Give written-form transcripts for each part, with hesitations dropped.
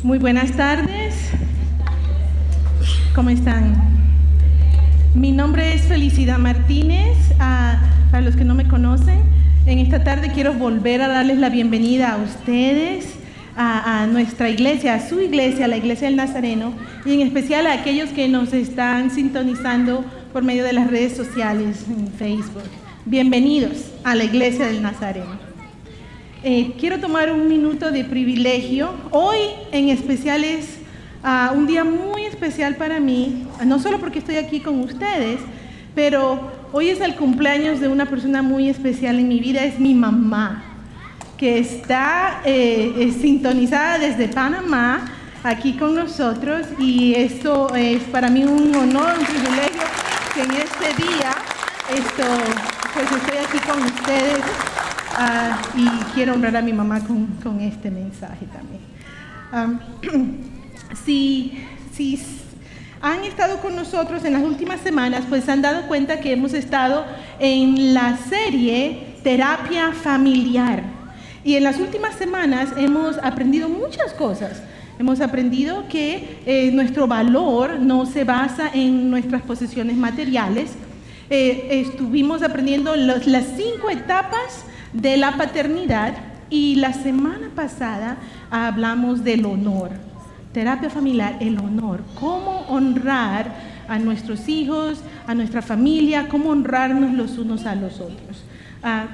Muy buenas tardes. ¿Cómo están? Mi nombre es Felicidad Martínez. Para los que no me conocen, en esta tarde quiero volver a darles la bienvenida a ustedes, a nuestra iglesia, a su iglesia, a la Iglesia del Nazareno, y en especial a aquellos que nos están sintonizando por medio de las redes sociales en Facebook. Bienvenidos a la Iglesia del Nazareno. Quiero tomar un minuto de privilegio. Hoy en especial es un día muy especial para mí, no solo porque estoy aquí con ustedes, pero hoy es el cumpleaños de una persona muy especial en mi vida, es mi mamá, que está sintonizada desde Panamá, aquí con nosotros, y esto es para mí un honor, un privilegio, que en este día pues estoy aquí con ustedes. Y quiero honrar a mi mamá con este mensaje también. Si han estado con nosotros en las últimas semanas, pues se han dado cuenta que hemos estado en la serie Terapia Familiar. Y en las últimas semanas hemos aprendido muchas cosas. Hemos aprendido que nuestro valor no se basa en nuestras posesiones materiales. Estuvimos aprendiendo las 5 etapas de la paternidad, y la semana pasada hablamos del honor. Terapia familiar, el honor. Cómo honrar a nuestros hijos, a nuestra familia, cómo honrarnos los unos a los otros.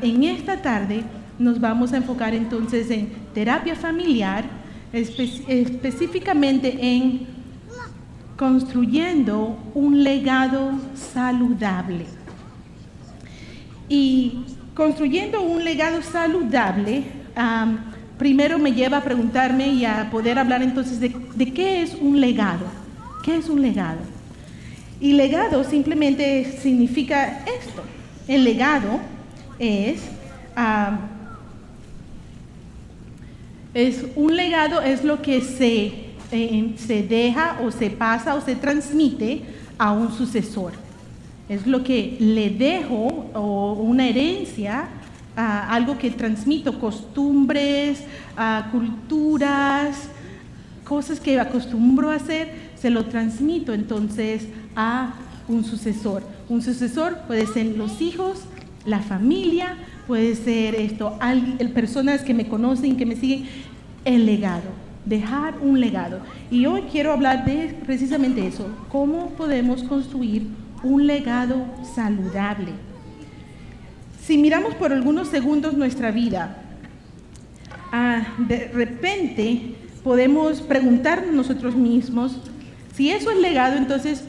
En esta tarde nos vamos a enfocar entonces en terapia familiar, específicamente en construyendo un legado saludable. Y construyendo un legado saludable, primero me lleva a preguntarme y a poder hablar entonces de qué es un legado. ¿Qué es un legado? Y legado simplemente significa esto. El legado es un legado es lo que se deja o se pasa o se transmite a un sucesor. Es lo que le dejo, o una herencia, algo que transmito, costumbres, culturas, cosas que acostumbro a hacer, se lo transmito entonces a un sucesor. Un sucesor puede ser los hijos, la familia, puede ser personas que me conocen, que me siguen. El legado, dejar un legado. Y hoy quiero hablar de precisamente eso, cómo podemos construir un legado saludable. Si miramos por algunos segundos nuestra vida, de repente podemos preguntarnos nosotros mismos, si eso es legado, entonces,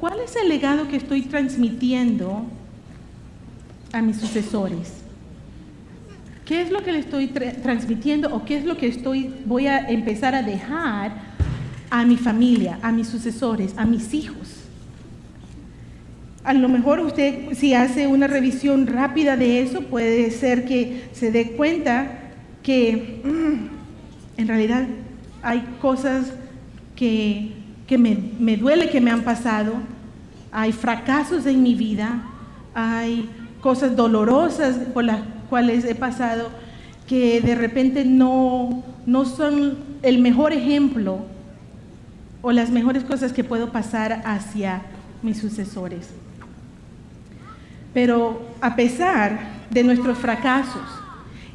¿cuál es el legado que estoy transmitiendo a mis sucesores? ¿Qué es lo que le estoy transmitiendo, o qué es lo que voy a empezar a dejar a mi familia, a mis sucesores, a mis hijos? A lo mejor usted, si hace una revisión rápida de eso, puede ser que se dé cuenta que en realidad hay cosas que me duele que me han pasado, hay fracasos en mi vida, hay cosas dolorosas por las cuales he pasado que de repente no son el mejor ejemplo o las mejores cosas que puedo pasar hacia mis sucesores. Pero a pesar de nuestros fracasos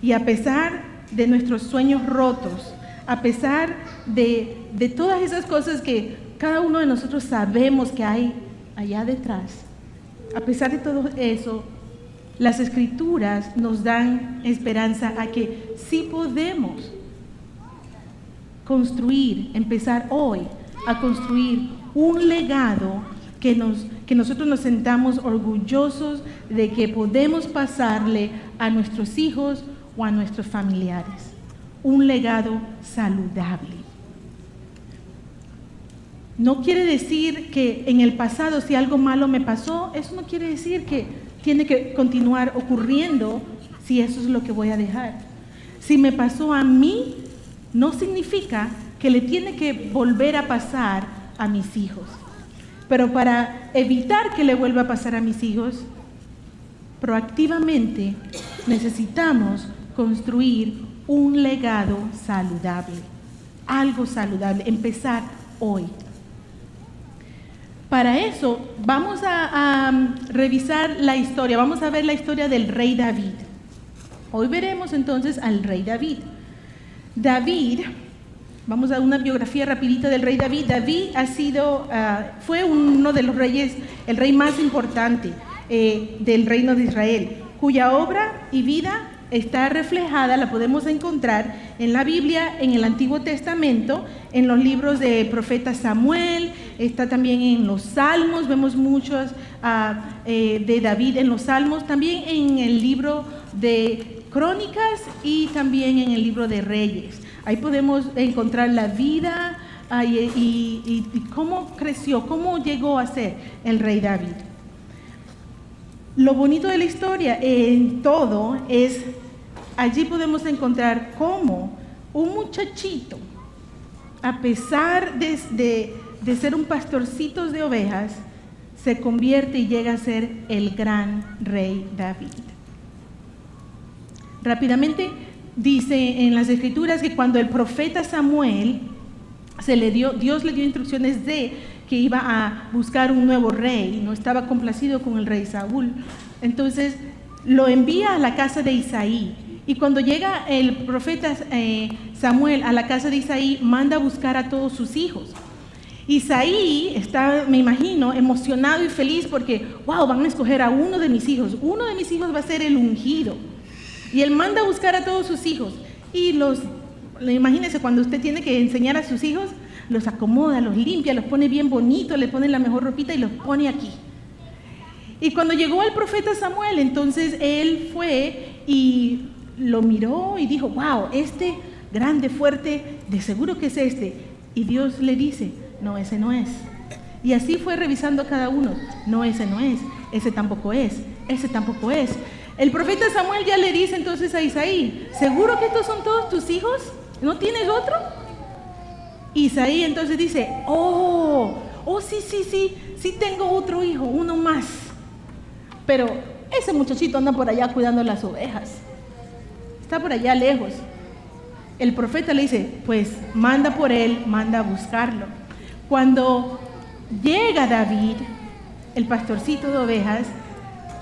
y a pesar de nuestros sueños rotos, a pesar de todas esas cosas que cada uno de nosotros sabemos que hay allá detrás, a pesar de todo eso, las Escrituras nos dan esperanza a que sí podemos empezar hoy a construir un legado que nosotros nos sentamos orgullosos de que podemos pasarle a nuestros hijos o a nuestros familiares. Un legado saludable. No quiere decir que en el pasado, si algo malo me pasó, eso no quiere decir que tiene que continuar ocurriendo si eso es lo que voy a dejar. Si me pasó a mí, no significa que le tiene que volver a pasar a mis hijos. Pero para evitar que le vuelva a pasar a mis hijos, proactivamente necesitamos construir un legado saludable. algo saludable, empezar hoy. Para eso vamos a revisar la historia, vamos a ver la historia del rey David. Hoy veremos entonces al rey David. David, vamos a una biografía rapidita del rey David. David fue uno de los reyes, el rey más importante del reino de Israel, cuya obra y vida está reflejada, la podemos encontrar en la Biblia, en el Antiguo Testamento, en los libros de profeta Samuel, está también en los Salmos, vemos muchos de David en los Salmos, también en el libro de Crónicas y también en el libro de Reyes. Ahí podemos encontrar la vida y cómo creció, cómo llegó a ser el rey David. Lo bonito de la historia en todo es, allí podemos encontrar cómo un muchachito, a pesar de ser un pastorcito de ovejas, se convierte y llega a ser el gran rey David. Rápidamente dice en las Escrituras que cuando el profeta Samuel Dios le dio instrucciones de que iba a buscar un nuevo rey, no estaba complacido con el rey Saúl. Entonces lo envía a la casa de Isaí. Y cuando llega el profeta Samuel a la casa de Isaí, manda a buscar a todos sus hijos. Isaí está, me imagino, emocionado y feliz porque, wow, van a escoger a uno de mis hijos va a ser el ungido. Y él manda a buscar a todos sus hijos. Y imagínense cuando usted tiene que enseñar a sus hijos, los acomoda, los limpia, los pone bien bonitos, le pone la mejor ropita y los pone aquí. Y cuando llegó el profeta Samuel, entonces él fue y lo miró y dijo, wow, este grande, fuerte, de seguro que es este. Y Dios le dice, no, ese no es. Y así fue revisando a cada uno, no, ese no es, ese tampoco es, ese tampoco es. El profeta Samuel ya le dice entonces a Isaí, ¿seguro que estos son todos tus hijos? ¿No tienes otro? Isaí entonces dice, sí tengo otro hijo, uno más. Pero ese muchachito anda por allá cuidando las ovejas. Está por allá lejos. El profeta le dice, pues manda por él, manda a buscarlo. Cuando llega David, el pastorcito de ovejas,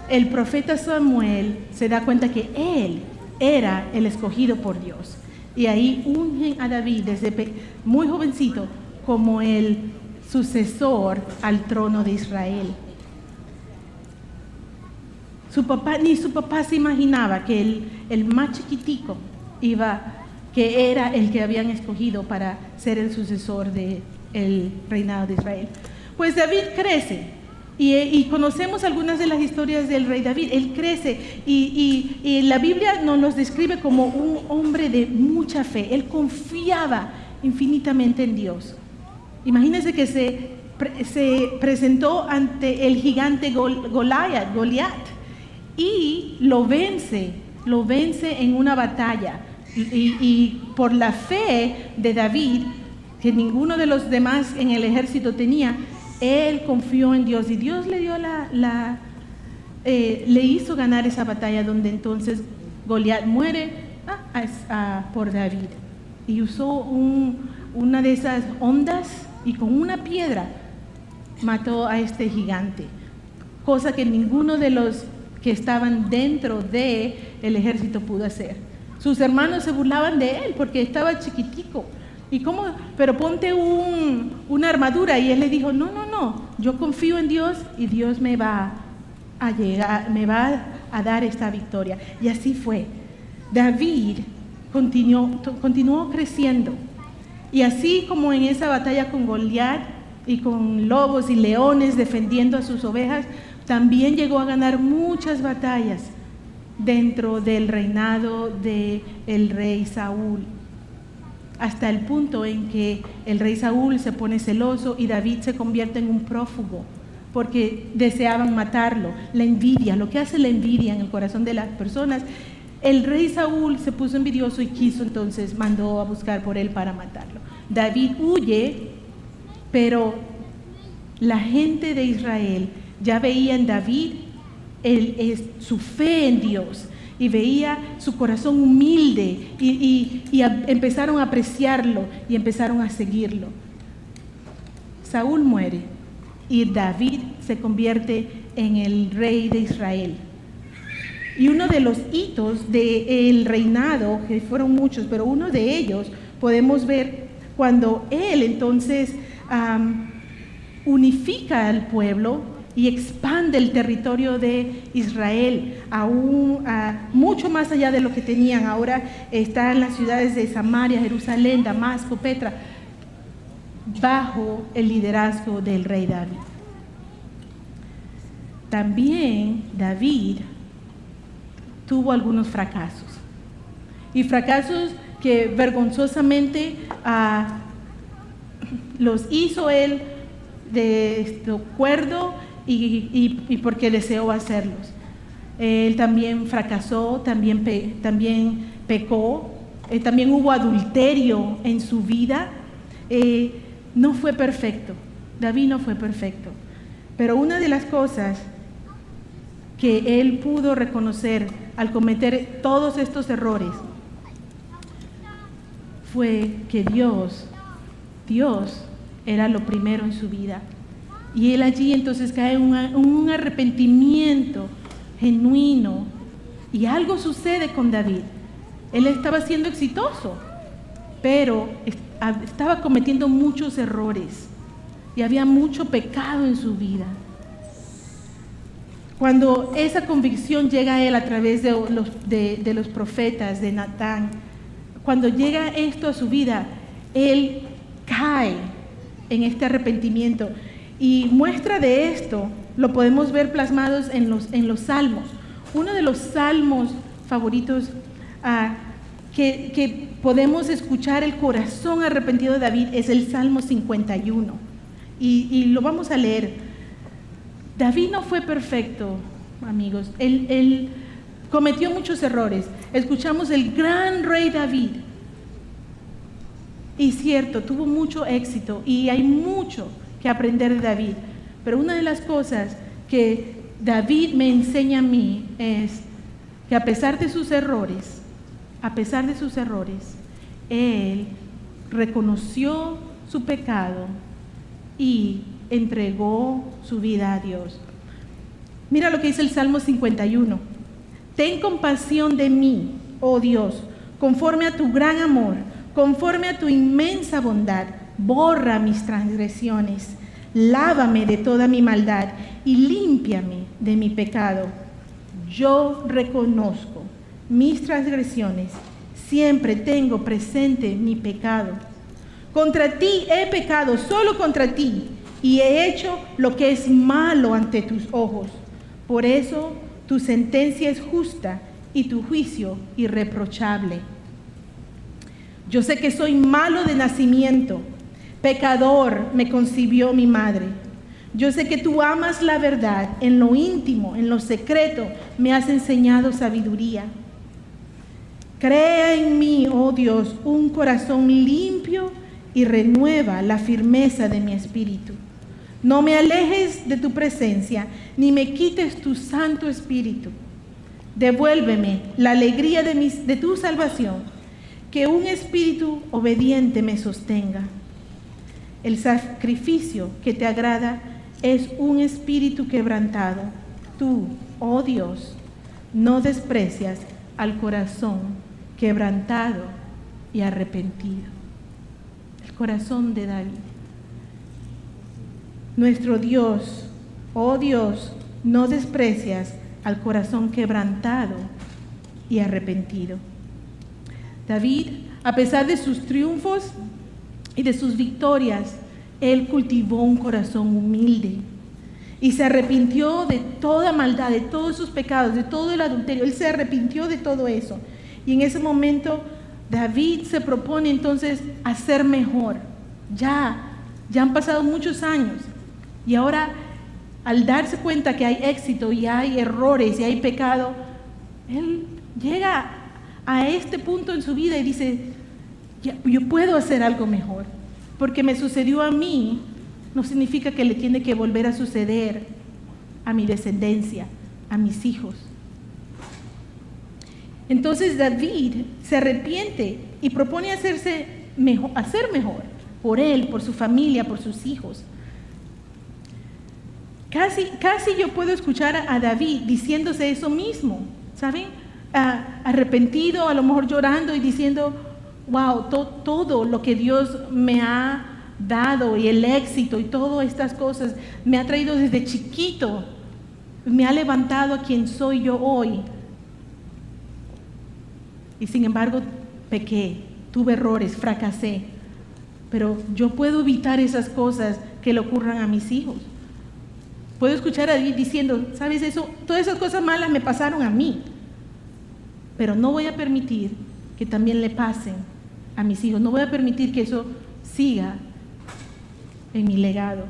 el profeta Samuel se da cuenta que él era el escogido por Dios. Y ahí ungen a David desde muy jovencito como el sucesor al trono de Israel. Ni su papá se imaginaba que el más chiquitico que era el que habían escogido para ser el sucesor del reinado de Israel. Pues David crece. Y conocemos algunas de las historias del rey David. Él crece y la Biblia nos los describe como un hombre de mucha fe. Él confiaba infinitamente en Dios. Imagínense que se presentó ante el gigante Goliat y lo vence en una batalla. Y por la fe de David, que ninguno de los demás en el ejército tenía, él confió en Dios y Dios le dio le hizo ganar esa batalla donde entonces Goliat muere por David. Y usó una de esas ondas y con una piedra mató a este gigante. Cosa que ninguno de los que estaban dentro del ejército pudo hacer. Sus hermanos se burlaban de él porque estaba chiquitico. ¿Y cómo? Pero ponte una armadura. Y él le dijo, no, yo confío en Dios y Dios me va a dar esta victoria. Y así fue. David continuó creciendo. Y así como en esa batalla con Goliat y con lobos y leones defendiendo a sus ovejas, también llegó a ganar muchas batallas dentro del reinado del rey Saúl. Hasta el punto en que el rey Saúl se pone celoso y David se convierte en un prófugo porque deseaban matarlo. La envidia, lo que hace la envidia en el corazón de las personas. El rey Saúl se puso envidioso y mandó a buscar por él para matarlo. David huye, pero la gente de Israel ya veía en David su fe en Dios. y veía su corazón humilde y empezaron a apreciarlo y empezaron a seguirlo. Saúl muere y David se convierte en el rey de Israel. Y uno de los hitos del reinado, que fueron muchos, pero uno de ellos podemos ver cuando él entonces unifica al pueblo y expande el territorio de Israel aún mucho más allá de lo que tenían. Ahora está en las ciudades de Samaria, Jerusalén, Damasco, Petra, bajo el liderazgo del rey David. También David tuvo algunos fracasos, y fracasos que vergonzosamente los hizo él de acuerdo y porque deseó hacerlos. Él también fracasó, también pecó, también hubo adulterio en su vida. No fue perfecto, David no fue perfecto, pero una de las cosas que él pudo reconocer al cometer todos estos errores fue que Dios era lo primero en su vida. Y él allí entonces cae en un arrepentimiento genuino, y algo sucede con David. Él estaba siendo exitoso, pero estaba cometiendo muchos errores y había mucho pecado en su vida. Cuando esa convicción llega a él a través de los profetas, de Natán, cuando llega esto a su vida, él cae en este arrepentimiento. Y muestra de esto lo podemos ver plasmados en los salmos. Uno de los salmos favoritos que podemos escuchar el corazón arrepentido de David es el Salmo 51. Y lo vamos a leer. David no fue perfecto, amigos. Él cometió muchos errores. Escuchamos el gran rey David. Y cierto, tuvo mucho éxito y hay mucho que aprender de David. Pero una de las cosas que David me enseña a mí es que a pesar de sus errores, él reconoció su pecado y entregó su vida a Dios. Mira lo que dice el Salmo 51. Ten compasión de mí, oh Dios, conforme a tu gran amor, conforme a tu inmensa bondad, borra mis transgresiones, lávame de toda mi maldad y límpiame de mi pecado. Yo reconozco mis transgresiones, siempre tengo presente mi pecado. Contra ti he pecado, solo contra ti, y he hecho lo que es malo ante tus ojos. Por eso tu sentencia es justa y tu juicio irreprochable. Yo sé que soy malo de nacimiento, pecador me concibió mi madre. Yo sé que tú amas la verdad, en lo íntimo, en lo secreto, me has enseñado sabiduría. Crea en mí, oh Dios, un corazón limpio y renueva la firmeza de mi espíritu. No me alejes de tu presencia, ni me quites tu Santo Espíritu. Devuélveme la alegría de tu salvación, que un espíritu obediente me sostenga. El sacrificio que te agrada es un espíritu quebrantado. Tú, oh Dios, no desprecias al corazón quebrantado y arrepentido. El corazón de David. Nuestro Dios, oh Dios, no desprecias al corazón quebrantado y arrepentido. David, a pesar de sus triunfos y de sus victorias, él cultivó un corazón humilde y se arrepintió de toda maldad, de todos sus pecados, de todo el adulterio. Él se arrepintió de todo eso. Y en ese momento David se propone entonces a ser mejor. Ya han pasado muchos años y ahora, al darse cuenta que hay éxito y hay errores y hay pecado, él llega a este punto en su vida y dice: yo puedo hacer algo mejor, porque me sucedió a mí, no significa que le tiene que volver a suceder a mi descendencia, a mis hijos. Entonces David se arrepiente y propone hacer mejor por él, por su familia, por sus hijos. Casi yo puedo escuchar a David diciéndose eso mismo, ¿saben? Arrepentido, a lo mejor llorando y diciendo, wow, todo lo que Dios me ha dado y el éxito y todas estas cosas me ha traído desde chiquito, me ha levantado a quien soy yo hoy. Y sin embargo pequé, tuve errores, fracasé, pero yo puedo evitar esas cosas que le ocurran a mis hijos. Puedo escuchar a David diciendo, ¿sabes eso? Todas esas cosas malas me pasaron a mí, pero no voy a permitir que también le pasen a mis hijos. No voy a permitir que eso siga en mi legado.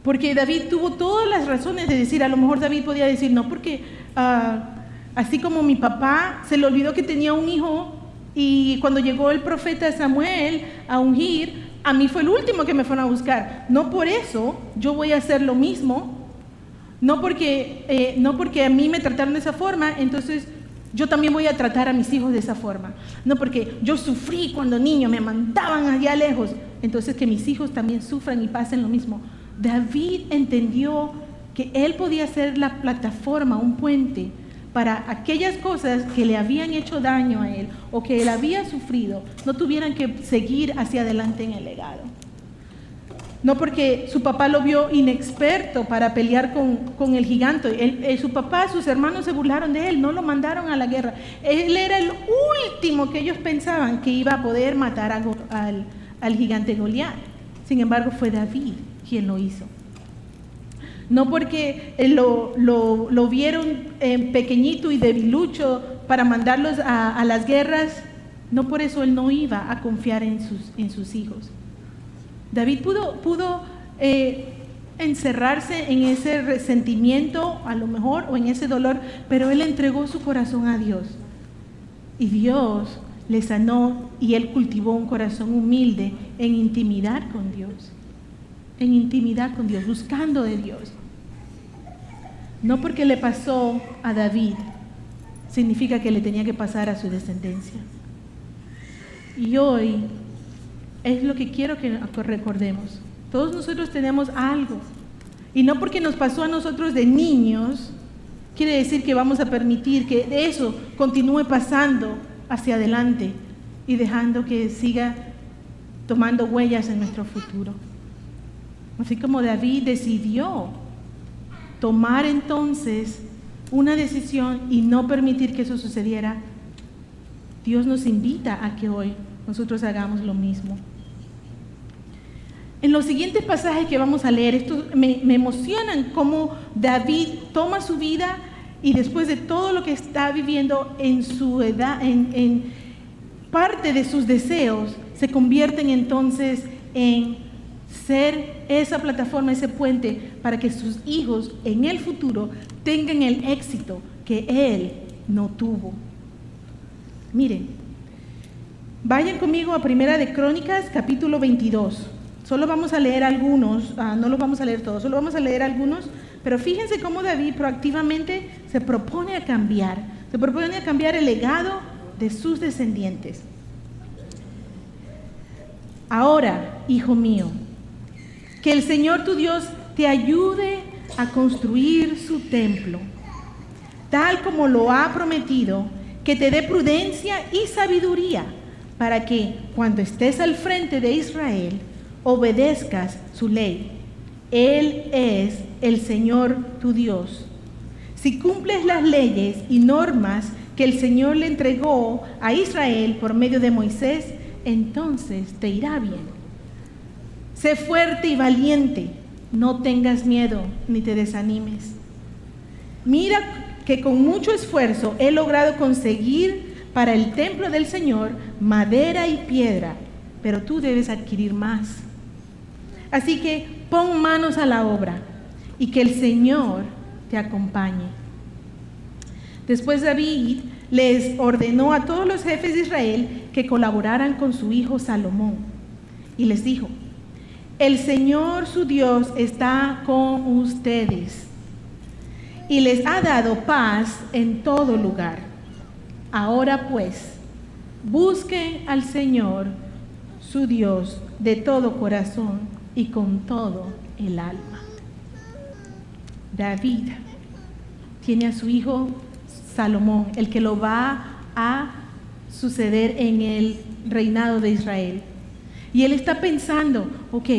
Porque David tuvo todas las razones de decir, a lo mejor David podía decir, no, porque así como mi papá se le olvidó que tenía un hijo y cuando llegó el profeta Samuel a ungir, a mí fue el último que me fueron a buscar. No por eso yo voy a hacer lo mismo. No porque a mí me trataron de esa forma, entonces yo también voy a tratar a mis hijos de esa forma. No porque yo sufrí cuando niño, me mandaban allá lejos, entonces que mis hijos también sufran y pasen lo mismo. David entendió que él podía ser la plataforma, un puente para aquellas cosas que le habían hecho daño a él o que él había sufrido, no tuvieran que seguir hacia adelante en el legado. No porque su papá lo vio inexperto para pelear con el gigante. Su papá, sus hermanos se burlaron de él, no lo mandaron a la guerra. Él era el último que ellos pensaban que iba a poder matar al gigante Goliat. Sin embargo, fue David quien lo hizo. No porque lo vieron pequeñito y debilucho para mandarlos a las guerras, no por eso él no iba a confiar en sus hijos. David pudo encerrarse en ese resentimiento, a lo mejor, o en ese dolor, pero él entregó su corazón a Dios. Y Dios le sanó y él cultivó un corazón humilde en intimidad con Dios. En intimidad con Dios, buscando de Dios. No porque le pasó a David, significa que le tenía que pasar a su descendencia. Y hoy es lo que quiero que recordemos. Todos nosotros tenemos algo. Y no porque nos pasó a nosotros de niños, quiere decir que vamos a permitir que eso continúe pasando hacia adelante y dejando que siga tomando huellas en nuestro futuro. Así como David decidió tomar entonces una decisión y no permitir que eso sucediera, Dios nos invita a que hoy nosotros hagamos lo mismo. En los siguientes pasajes que vamos a leer, estos me emocionan cómo David toma su vida y después de todo lo que está viviendo en su edad, en parte de sus deseos, se convierten entonces en ser esa plataforma, ese puente para que sus hijos en el futuro tengan el éxito que él no tuvo. Miren, vayan conmigo a Primera de Crónicas, capítulo 22. Solo vamos a leer algunos, no los vamos a leer todos, solo vamos a leer algunos, pero fíjense cómo David proactivamente se propone a cambiar el legado de sus descendientes. Ahora, hijo mío, que el Señor tu Dios te ayude a construir su templo, tal como lo ha prometido, que te dé prudencia y sabiduría, para que cuando estés al frente de Israel, obedezcas su ley. Él es el Señor tu Dios. Si cumples las leyes y normas que el Señor le entregó a Israel por medio de Moisés, entonces te irá bien. Sé fuerte y valiente, no tengas miedo ni te desanimes. Mira que con mucho esfuerzo he logrado conseguir para el templo del Señor madera y piedra, pero tú debes adquirir más. Así que pon manos a la obra y que el Señor te acompañe. Después David les ordenó a todos los jefes de Israel que colaboraran con su hijo Salomón y les dijo: el Señor su Dios está con ustedes y les ha dado paz en todo lugar. Ahora pues, busquen al Señor, su Dios, de todo corazón y con todo el alma. David tiene a su hijo Salomón, el que lo va a suceder en el reinado de Israel. Y él está pensando, ok,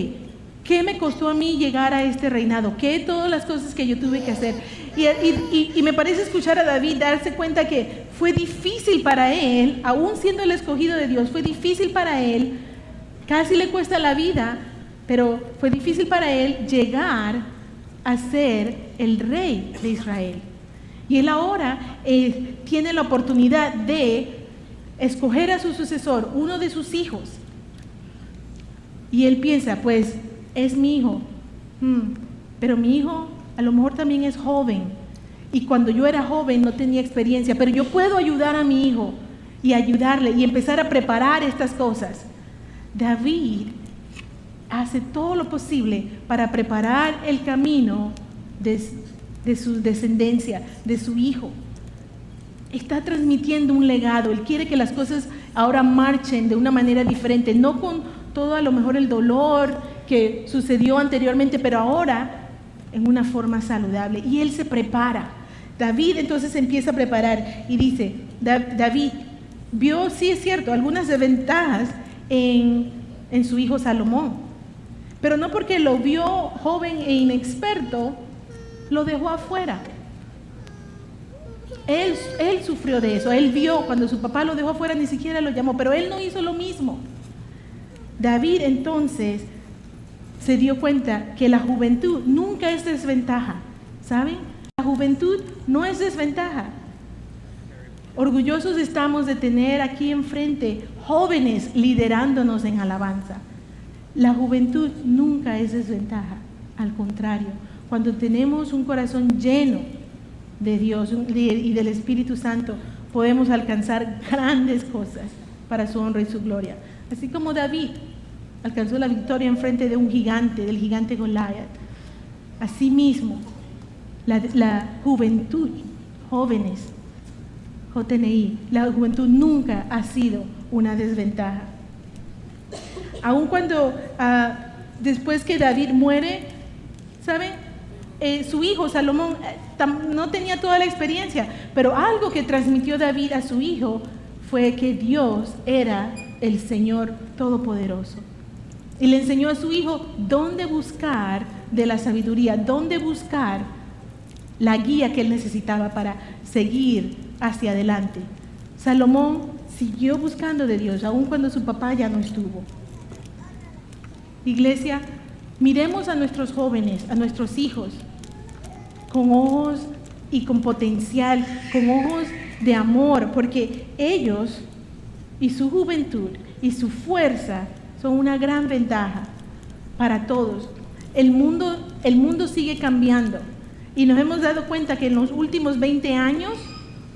¿qué me costó a mí llegar a este reinado? ¿Qué todas las cosas que yo tuve que hacer? Y me parece escuchar a David darse cuenta que fue difícil para él, aún siendo el escogido de Dios, fue difícil para él, casi le cuesta la vida, pero fue difícil para él llegar a ser el rey de Israel. Y él ahora tiene la oportunidad de escoger a su sucesor, uno de sus hijos. Y él piensa, pues, es mi hijo, pero mi hijo a lo mejor también es joven. Y cuando yo era joven no tenía experiencia, pero yo puedo ayudar a mi hijo y ayudarle y empezar a preparar estas cosas. David hace todo lo posible para preparar el camino de su descendencia, de su hijo. Está transmitiendo un legado. Él quiere que las cosas ahora marchen de una manera diferente, no con todo a lo mejor el dolor que sucedió anteriormente, pero ahora en una forma saludable. Y él se prepara. David entonces empieza a preparar y dice, David vio, sí es cierto, algunas desventajas en su hijo Salomón, pero no porque lo vio joven e inexperto, lo dejó afuera. Él sufrió de eso. Él vio cuando su papá lo dejó afuera, ni siquiera lo llamó, pero él no hizo lo mismo. David entonces se dio cuenta que la juventud nunca es desventaja, ¿saben? La juventud no es desventaja. Orgullosos estamos de tener aquí enfrente jóvenes liderándonos en alabanza. La juventud nunca es desventaja, al contrario, cuando tenemos un corazón lleno de Dios y del Espíritu Santo, podemos alcanzar grandes cosas para su honra y su gloria. Así como David alcanzó la victoria en frente de un gigante, del gigante Goliat. Asimismo, la juventud, jóvenes, JNI, la juventud nunca ha sido una desventaja. Aun cuando después que David muere, ¿saben? Su hijo Salomón no tenía toda la experiencia, pero algo que transmitió David a su hijo fue que Dios era el Señor Todopoderoso. Y le enseñó a su hijo dónde buscar de la sabiduría, dónde buscar la guía que él necesitaba para seguir hacia adelante. Salomón siguió buscando de Dios, aun cuando su papá ya no estuvo. Iglesia, miremos a nuestros jóvenes, a nuestros hijos, con ojos y con potencial, con ojos de amor, porque ellos y su juventud y su fuerza son una gran ventaja para todos. El mundo sigue cambiando y nos hemos dado cuenta que en los últimos 20 años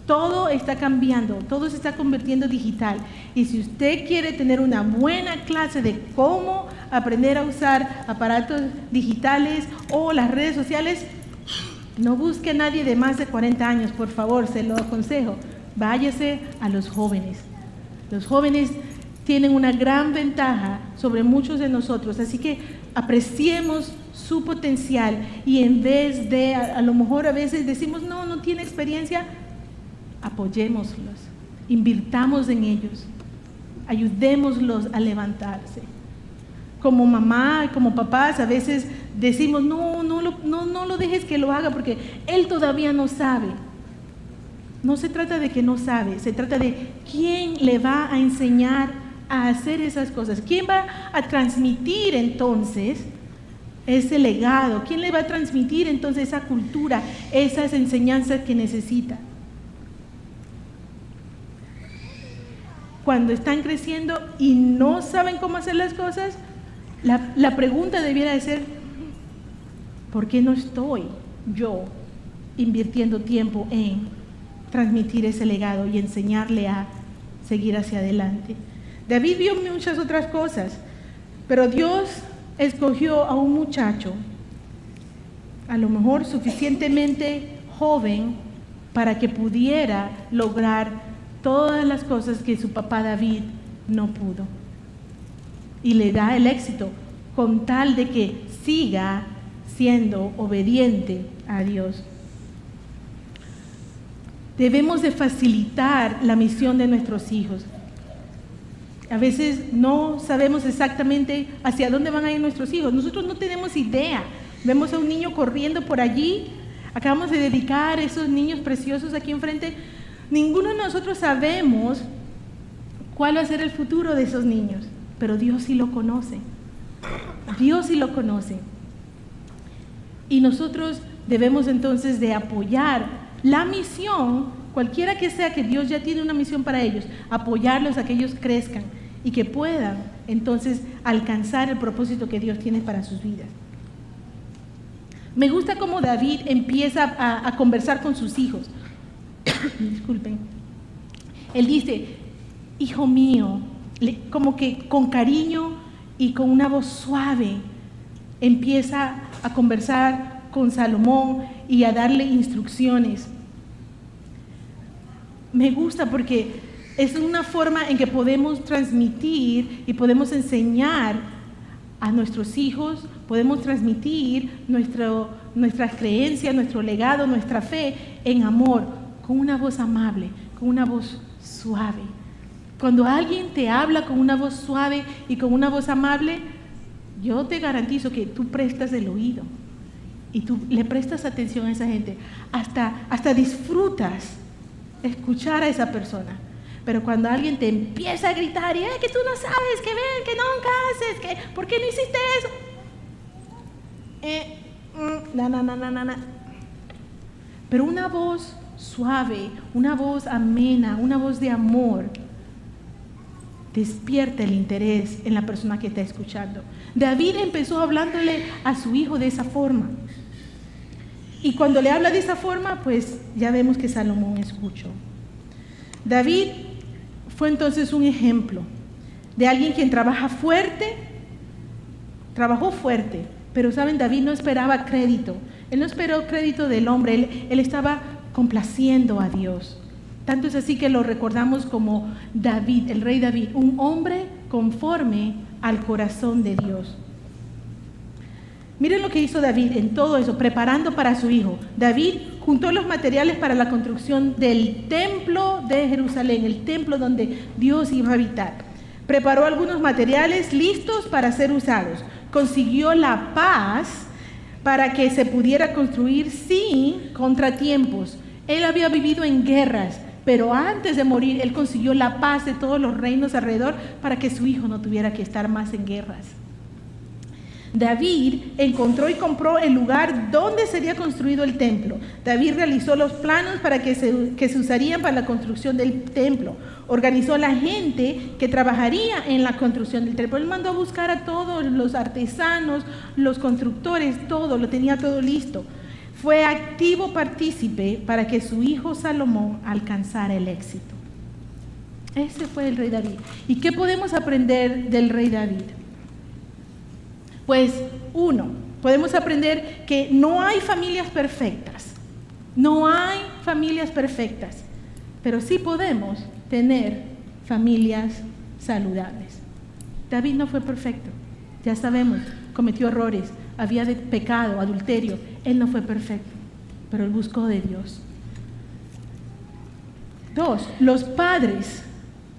todo está cambiando, todo se está convirtiendo digital. Y si usted quiere tener una buena clase de cómo aprender a usar aparatos digitales o las redes sociales, no busque a nadie de más de 40 años, por favor, se lo aconsejo. Váyase a los jóvenes. Los jóvenes tienen una gran ventaja sobre muchos de nosotros, así que apreciemos su potencial y en vez de, a lo mejor a veces decimos, no tiene experiencia, apoyémoslos, invirtamos en ellos, ayudémoslos a levantarse. Como mamá y como papás a veces decimos, no lo dejes que lo haga porque él todavía no sabe. No se trata de que no sabe, se trata de quién le va a enseñar a hacer esas cosas, quién va a transmitir entonces ese legado, quién le va a transmitir entonces esa cultura, esas enseñanzas que necesita. Cuando están creciendo y no saben cómo hacer las cosas, la pregunta debiera de ser, ¿por qué no estoy yo invirtiendo tiempo en transmitir ese legado y enseñarle a seguir hacia adelante? David vio muchas otras cosas, pero Dios escogió a un muchacho, a lo mejor suficientemente joven para que pudiera lograr todas las cosas que su papá David no pudo. Y le da el éxito con tal de que siga siendo obediente a Dios. Debemos de facilitar la misión de nuestros hijos. A veces no sabemos exactamente hacia dónde van a ir nuestros hijos. Nosotros no tenemos idea. Vemos a un niño corriendo por allí. Acabamos de dedicar a esos niños preciosos aquí enfrente. Ninguno de nosotros sabemos cuál va a ser el futuro de esos niños, pero Dios sí lo conoce. Dios sí lo conoce. Y nosotros debemos entonces de apoyar la misión, cualquiera que sea, que Dios ya tiene una misión para ellos, apoyarlos a que ellos crezcan y que puedan entonces alcanzar el propósito que Dios tiene para sus vidas. Me gusta cómo David empieza a conversar con sus hijos. Disculpen. Él dice, hijo mío, como que con cariño y con una voz suave, empieza a conversar con Salomón y a darle instrucciones. Me gusta porque es una forma en que podemos transmitir y podemos enseñar a nuestros hijos, podemos transmitir nuestras creencias, nuestro legado, nuestra fe en amor, con una voz amable, con una voz suave. Cuando alguien te habla con una voz suave y con una voz amable, yo te garantizo que tú prestas el oído y tú le prestas atención a esa gente, hasta disfrutas escuchar a esa persona. Pero cuando alguien te empieza a gritar y que tú no sabes, que ven, que nunca haces, que ¿por qué no hiciste eso? No. Pero una voz suave, una voz amena, una voz de amor despierta el interés en la persona que está escuchando. David empezó hablándole a su hijo de esa forma. Y cuando le habla de esa forma, pues ya vemos que Salomón escuchó. David fue entonces un ejemplo de alguien quien trabajó fuerte, pero saben, David no esperaba crédito. Él no esperó crédito del hombre, él estaba complaciendo a Dios. Tanto es así que lo recordamos como David, el rey David, un hombre conforme al corazón de Dios. Miren lo que hizo David en todo eso, preparando para su hijo. David juntó los materiales para la construcción del templo de Jerusalén, el templo donde Dios iba a habitar. Preparó algunos materiales listos para ser usados. Consiguió la paz para que se pudiera construir sin contratiempos. Él había vivido en guerras, pero antes de morir, él consiguió la paz de todos los reinos alrededor para que su hijo no tuviera que estar más en guerras. David encontró y compró el lugar donde sería construido el templo. David realizó los planos para que se usarían para la construcción del templo. Organizó la gente que trabajaría en la construcción del templo. Él mandó a buscar a todos los artesanos, los constructores, todo, lo tenía todo listo. Fue activo partícipe para que su hijo Salomón alcanzara el éxito. Ese fue el rey David. ¿Y qué podemos aprender del rey David? Pues, uno, podemos aprender que no hay familias perfectas. No hay familias perfectas. Pero sí podemos tener familias saludables. David no fue perfecto. Ya sabemos, cometió errores, había pecado, adulterio. Él no fue perfecto, pero él buscó de Dios. Dos, los padres.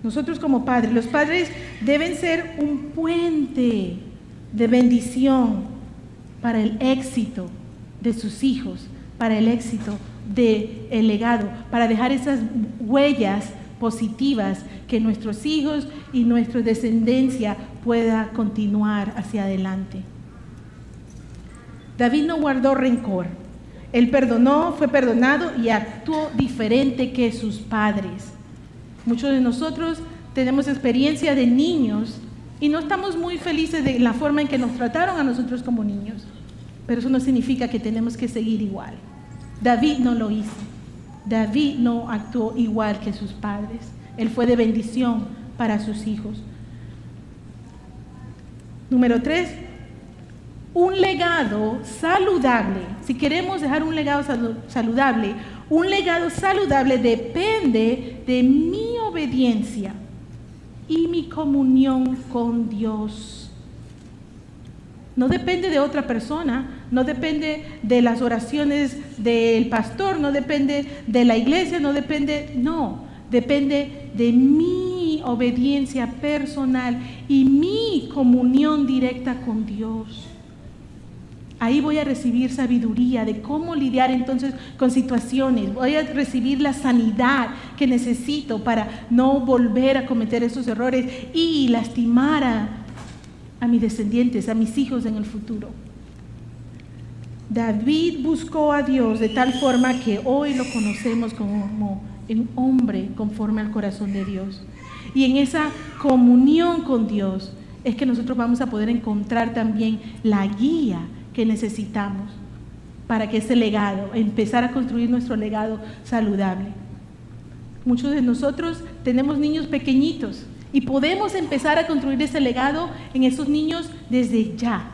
Nosotros como padres, los padres deben ser un puente de bendición para el éxito de sus hijos, para el éxito del legado, para dejar esas huellas positivas que nuestros hijos y nuestra descendencia pueda continuar hacia adelante. David no guardó rencor. Él perdonó, fue perdonado y actuó diferente que sus padres. Muchos de nosotros tenemos experiencia de niños y no estamos muy felices de la forma en que nos trataron a nosotros como niños. Pero eso no significa que tenemos que seguir igual. David no lo hizo. David no actuó igual que sus padres. Él fue de bendición para sus hijos. Número 3. un legado saludable, si queremos dejar un legado saludable, un legado saludable depende de mi obediencia y mi comunión con Dios. No depende de otra persona, no depende de las oraciones del pastor, no depende de la iglesia, depende de mi obediencia personal y mi comunión directa con Dios. Ahí voy a recibir sabiduría de cómo lidiar entonces con situaciones. Voy a recibir la sanidad que necesito para no volver a cometer esos errores y lastimar a mis descendientes, a mis hijos en el futuro. David buscó a Dios de tal forma que hoy lo conocemos como un hombre conforme al corazón de Dios. Y en esa comunión con Dios es que nosotros vamos a poder encontrar también la guía que necesitamos para que ese legado, empezar a construir nuestro legado saludable. Muchos de nosotros tenemos niños pequeñitos y podemos empezar a construir ese legado en esos niños desde ya.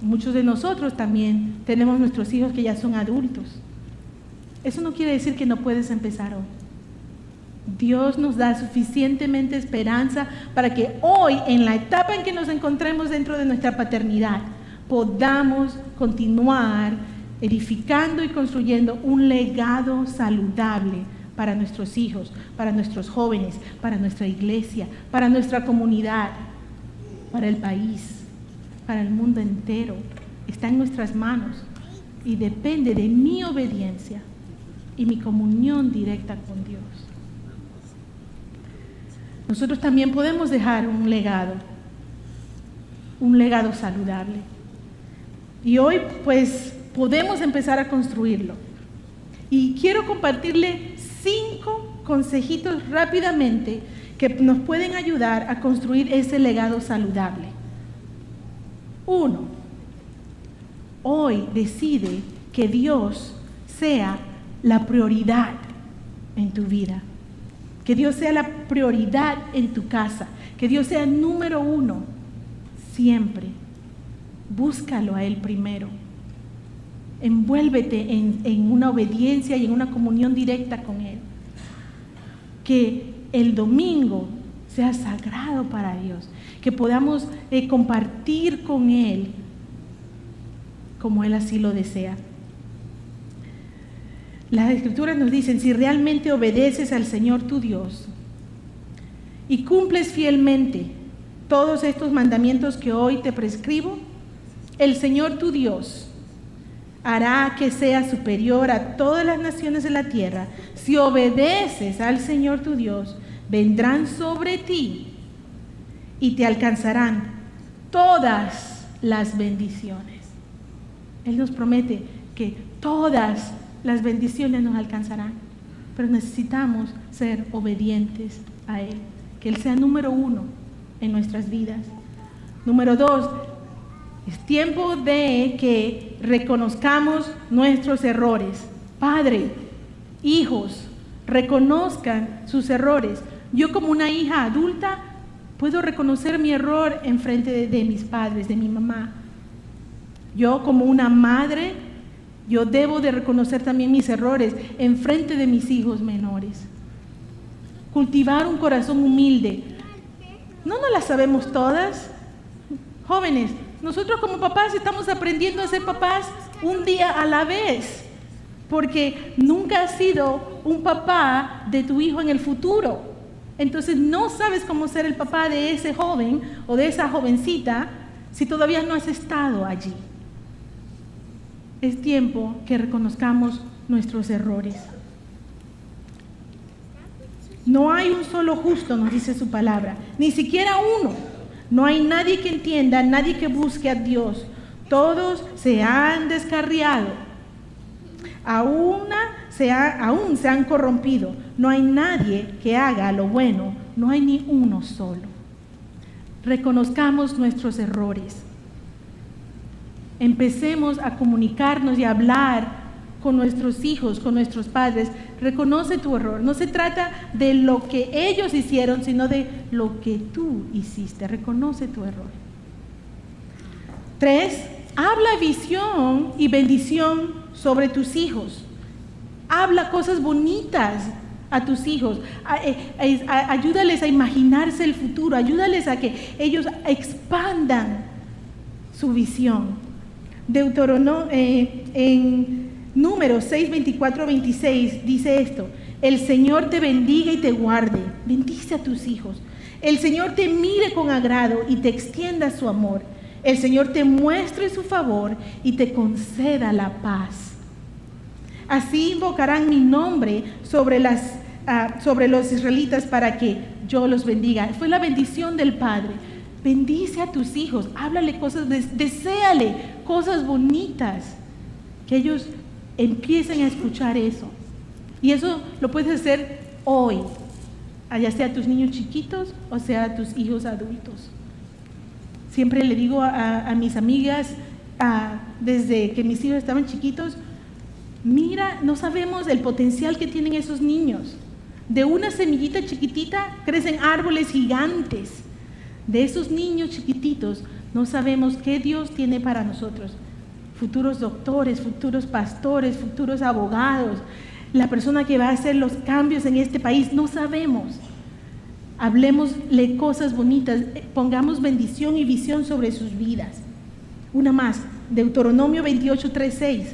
Muchos de nosotros también tenemos nuestros hijos que ya son adultos. Eso no quiere decir que no puedes empezar hoy. Dios nos da suficientemente esperanza para que hoy, en la etapa en que nos encontremos dentro de nuestra paternidad, podamos continuar edificando y construyendo un legado saludable para nuestros hijos, para nuestros jóvenes, para nuestra iglesia, para nuestra comunidad, para el país, para el mundo entero. Está en nuestras manos y depende de mi obediencia y mi comunión directa con Dios. Nosotros también podemos dejar un legado saludable. Y hoy pues podemos empezar a construirlo. Y quiero compartirle 5 consejitos rápidamente que nos pueden ayudar a construir ese legado saludable. 1. Hoy decide que Dios sea la prioridad en tu vida. Que Dios sea la prioridad en tu casa. Que Dios sea el número 1 siempre. Búscalo a Él primero. Envuélvete en una obediencia y en una comunión directa con Él. Que el domingo sea sagrado para Dios. Que podamos compartir con Él como Él así lo desea. Las Escrituras nos dicen, si realmente obedeces al Señor tu Dios y cumples fielmente todos estos mandamientos que hoy te prescribo, el Señor tu Dios hará que seas superior a todas las naciones de la tierra. Si obedeces al Señor tu Dios, vendrán sobre ti y te alcanzarán todas las bendiciones. Él nos promete que todas las bendiciones nos alcanzarán, pero necesitamos ser obedientes a Él, que Él sea número 1 en nuestras vidas. Número 2, es tiempo de que reconozcamos nuestros errores. Padre, hijos, reconozcan sus errores. Yo como una hija adulta puedo reconocer mi error en frente de mis padres, de mi mamá. Yo como una madre, yo debo de reconocer también mis errores en frente de mis hijos menores. Cultivar un corazón humilde. ¿No nos las sabemos todas? Jóvenes, nosotros como papás estamos aprendiendo a ser papás un día a la vez, porque nunca has sido un papá de tu hijo en el futuro. Entonces no sabes cómo ser el papá de ese joven o de esa jovencita si todavía no has estado allí. Es tiempo que reconozcamos nuestros errores. No hay un solo justo, nos dice su palabra, ni siquiera uno. No hay nadie que entienda, nadie que busque a Dios. Todos se han descarriado. Aún se han corrompido. No hay nadie que haga lo bueno. No hay ni uno solo. Reconozcamos nuestros errores. Empecemos a comunicarnos y a hablar con nuestros hijos, con nuestros padres. Reconoce tu error. No se trata de lo que ellos hicieron, sino de lo que tú hiciste. Reconoce tu error. 3, habla visión y bendición sobre tus hijos. Habla cosas bonitas a tus hijos. Ayúdales a imaginarse el futuro. Ayúdales a que ellos expandan su visión. Deuteronomio, en Números 6, 24, 26 dice esto: el Señor te bendiga y te guarde. Bendice a tus hijos. El Señor te mire con agrado y te extienda su amor. El Señor te muestre su favor y te conceda la paz. Así invocarán mi nombre sobre los israelitas para que yo los bendiga. Fue la bendición del Padre. Bendice a tus hijos, háblale cosas, deséale cosas bonitas, que ellos empiecen a escuchar eso. Y eso lo puedes hacer hoy, ya sea a tus niños chiquitos o sea a tus hijos adultos. Siempre le digo a mis amigas, desde que mis hijos estaban chiquitos, mira, no sabemos el potencial que tienen esos niños. De una semillita chiquitita crecen árboles gigantes. De esos niños chiquititos no sabemos qué Dios tiene para nosotros. Futuros doctores, futuros pastores, futuros abogados, la persona que va a hacer los cambios en este país, no sabemos. Hablemosle cosas bonitas, pongamos bendición y visión sobre sus vidas. Una más, Deuteronomio 28, 3, 6.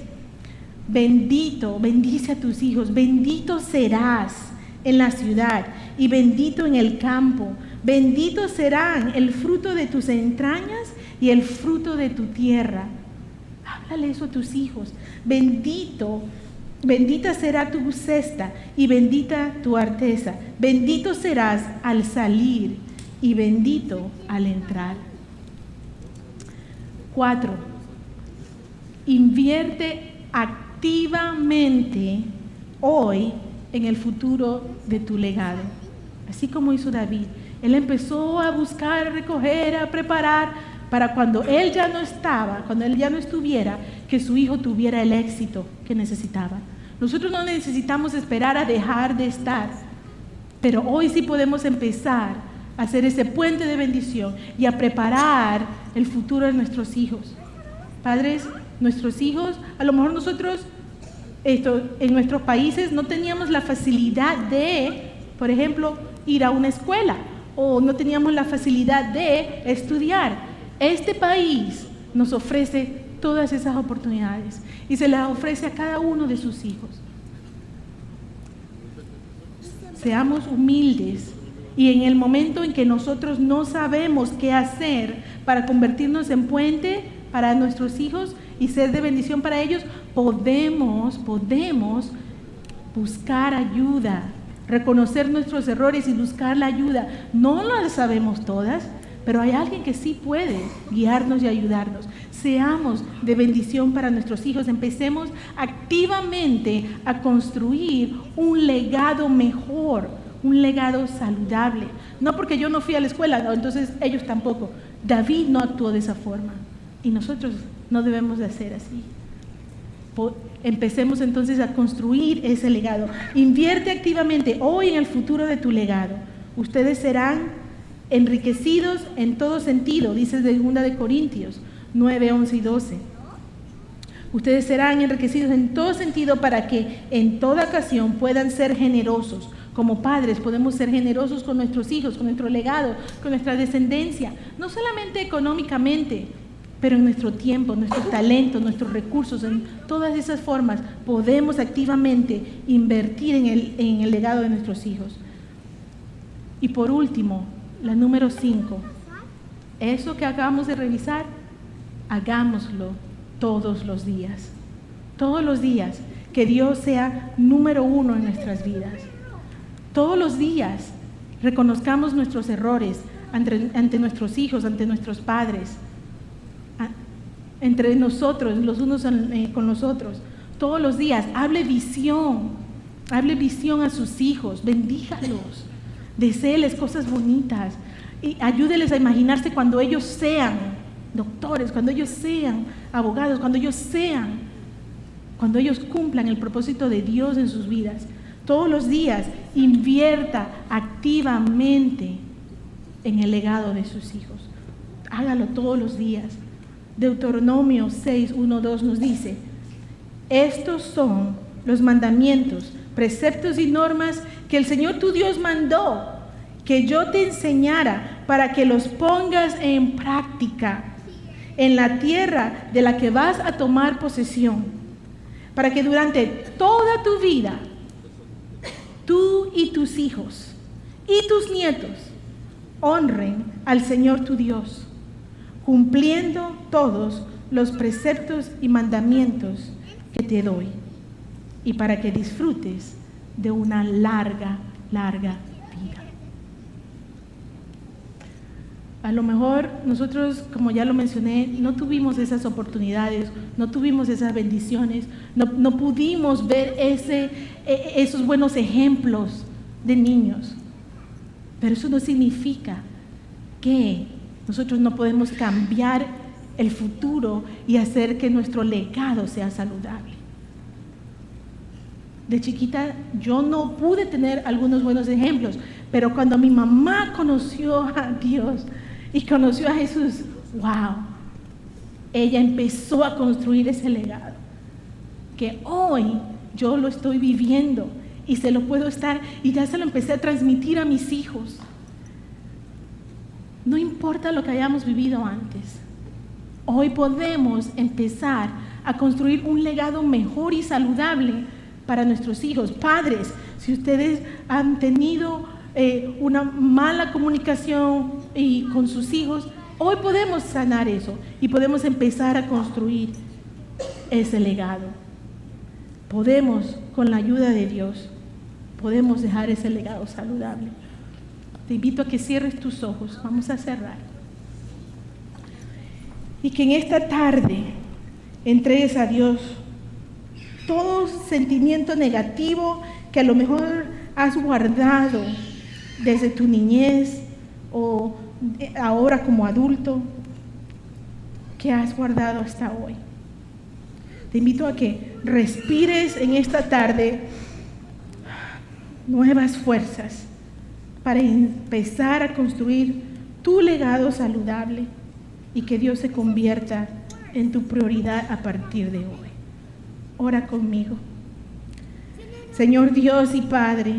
Bendice a tus hijos, bendito serás en la ciudad y bendito en el campo. Bendito serán el fruto de tus entrañas y el fruto de tu tierra. Háblale eso a tus hijos. Bendita será tu cesta y bendita tu arteza. Bendito serás al salir y bendito al entrar. 4. Invierte activamente hoy en el futuro de tu legado. Así como hizo David. Él empezó a buscar, a recoger, a preparar para cuando él ya no estaba, cuando él ya no estuviera, que su hijo tuviera el éxito que necesitaba. Nosotros no necesitamos esperar a dejar de estar, pero hoy sí podemos empezar a hacer ese puente de bendición y a preparar el futuro de nuestros hijos. Padres, nuestros hijos, a lo mejor nosotros en nuestros países no teníamos la facilidad de, por ejemplo, ir a una escuela, o no teníamos la facilidad de estudiar. Este país nos ofrece todas esas oportunidades y se las ofrece a cada uno de sus hijos. Seamos humildes y en el momento en que nosotros no sabemos qué hacer para convertirnos en puente para nuestros hijos y ser de bendición para ellos, podemos buscar ayuda, reconocer nuestros errores y buscar la ayuda. No las sabemos todas, pero hay alguien que sí puede guiarnos y ayudarnos. Seamos de bendición para nuestros hijos. Empecemos activamente a construir un legado mejor, un legado saludable. No porque yo no fui a la escuela, no, entonces ellos tampoco. David no actuó de esa forma y nosotros no debemos de hacer así. Empecemos entonces a construir ese legado. Invierte activamente hoy en el futuro de tu legado. Ustedes serán enriquecidos en todo sentido, dice 2 de Corintios 9, 11 y 12. Ustedes serán enriquecidos en todo sentido para que en toda ocasión puedan ser generosos. Como padres podemos ser generosos con nuestros hijos, con nuestro legado, con nuestra descendencia, no solamente económicamente, pero en nuestro tiempo, nuestro talento, nuestros recursos, en todas esas formas podemos activamente invertir en el legado de nuestros hijos. Y por último, la número 5, eso que acabamos de revisar, hagámoslo todos los días. Todos los días, que Dios sea número 1 en nuestras vidas. Todos los días reconozcamos nuestros errores ante nuestros hijos, ante nuestros padres, entre nosotros, los unos con los otros. Todos los días, hable visión a sus hijos, bendíjalos, deséeles cosas bonitas y ayúdeles a imaginarse cuando ellos sean doctores, cuando ellos sean abogados, cuando ellos cumplan el propósito de Dios en sus vidas. Todos los días invierta activamente en el legado de sus hijos. Hágalo todos los días. Deuteronomio 6, 1, 2 nos dice: estos son los mandamientos, preceptos y normas que el Señor tu Dios mandó que yo te enseñara para que los pongas en práctica en la tierra de la que vas a tomar posesión, para que durante toda tu vida tú y tus hijos y tus nietos honren al Señor tu Dios, cumpliendo todos los preceptos y mandamientos que te doy, y para que disfrutes de una larga vida. A lo mejor nosotros, como ya lo mencioné, no tuvimos esas oportunidades, no tuvimos esas bendiciones, no pudimos ver esos buenos ejemplos de niños. Pero eso no significa que nosotros no podemos cambiar el futuro y hacer que nuestro legado sea saludable. De chiquita yo no pude tener algunos buenos ejemplos, pero cuando mi mamá conoció a Dios y conoció a Jesús, wow, ella empezó a construir ese legado que hoy yo lo estoy viviendo y se lo puedo estar, y ya se lo empecé a transmitir a mis hijos. No importa lo que hayamos vivido antes, hoy podemos empezar a construir un legado mejor y saludable para nuestros hijos. Padres, si ustedes han tenido una mala comunicación con sus hijos, hoy podemos sanar eso y podemos empezar a construir ese legado. Podemos, con la ayuda de Dios, podemos dejar ese legado saludable. Te invito a que cierres tus ojos. Vamos a cerrar. Y que en esta tarde entregues a Dios todo sentimiento negativo que a lo mejor has guardado desde tu niñez o ahora como adulto, que has guardado hasta hoy. Te invito a que respires en esta tarde nuevas fuerzas para empezar a construir tu legado saludable y que Dios se convierta en tu prioridad a partir de hoy. Ora conmigo. Señor Dios y Padre,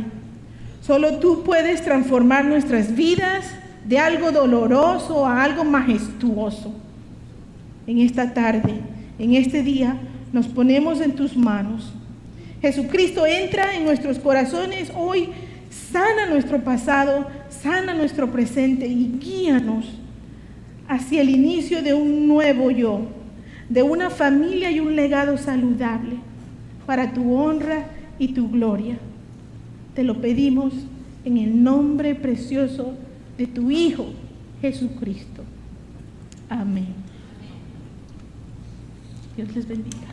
solo tú puedes transformar nuestras vidas de algo doloroso a algo majestuoso. En esta tarde, en este día, nos ponemos en tus manos. Jesucristo, entra en nuestros corazones hoy, sana nuestro pasado, sana nuestro presente y guíanos hacia el inicio de un nuevo yo, de una familia y un legado saludable para tu honra y tu gloria. Te lo pedimos en el nombre precioso de tu Hijo, Jesucristo. Amén. Dios les bendiga.